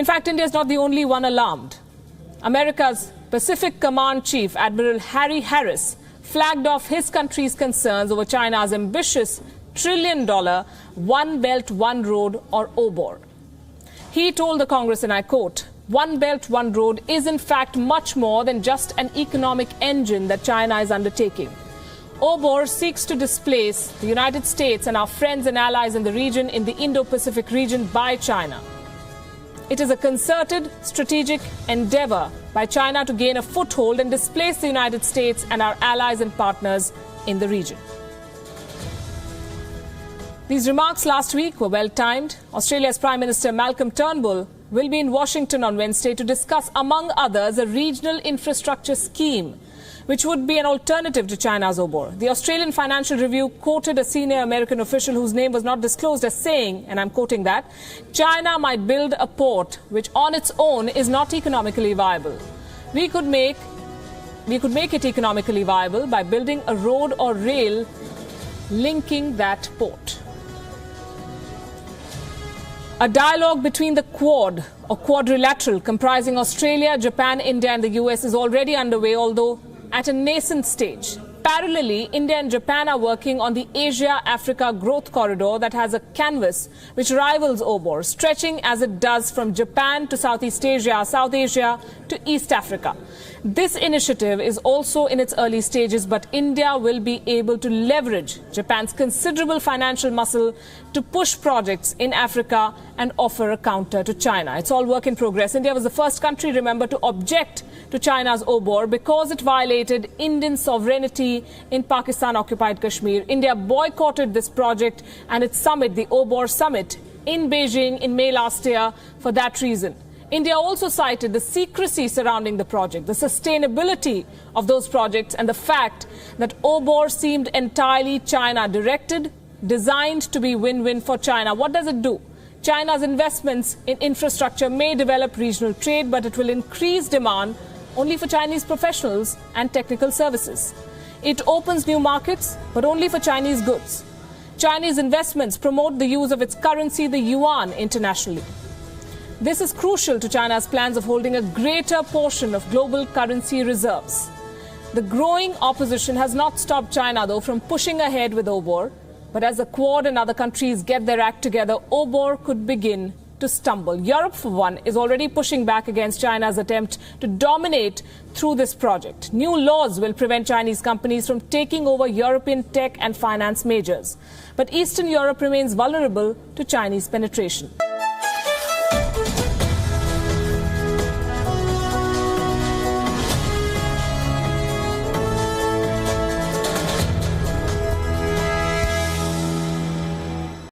In fact, India is not the only one alarmed. America's Pacific Command Chief, Admiral Harry Harris, flagged off his country's concerns over China's ambitious $1 trillion One Belt, One Road or OBOR. He told the Congress, and I quote, "One Belt, One Road is in fact much more than just an economic engine that China is undertaking. OBOR seeks to displace the United States and our friends and allies in the region in the Indo-Pacific region by China. It is a concerted, strategic endeavor by China to gain a foothold and displace the United States and our allies and partners in the region." These remarks last week were well timed. Australia's Prime Minister Malcolm Turnbull will be in Washington on Wednesday to discuss, among others, a regional infrastructure scheme which would be an alternative to China's OBOR. The Australian Financial Review quoted a senior American official whose name was not disclosed as saying, and I'm quoting that, "China might build a port which on its own is not economically viable. We could make it economically viable by building a road or rail linking that port." A dialogue between the Quad or Quadrilateral comprising Australia, Japan, India and the US is already underway, although at a nascent stage. Parallelly, India and Japan are working on the Asia-Africa growth corridor that has a canvas which rivals OBOR, stretching as it does from Japan to Southeast Asia, South Asia to East Africa. This initiative is also in its early stages, but India will be able to leverage Japan's considerable financial muscle to push projects in Africa and offer a counter to China. It's all work in progress. India was the first country, remember, to object to China's OBOR because it violated Indian sovereignty in Pakistan-occupied Kashmir. India boycotted this project and its summit, the OBOR summit, in Beijing in May last year for that reason. India also cited the secrecy surrounding the project, the sustainability of those projects, and the fact that OBOR seemed entirely China-directed, designed to be win-win for China. What does it do? China's investments in infrastructure may develop regional trade, but it will increase demand only for Chinese professionals and technical services. It opens new markets, but only for Chinese goods. Chinese investments promote the use of its currency, the yuan, internationally. This is crucial to China's plans of holding a greater portion of global currency reserves. The growing opposition has not stopped China, though, from pushing ahead with OBOR. But as the Quad and other countries get their act together, OBOR could begin to stumble. Europe, for one, is already pushing back against China's attempt to dominate through this project. New laws will prevent Chinese companies from taking over European tech and finance majors. But Eastern Europe remains vulnerable to Chinese penetration.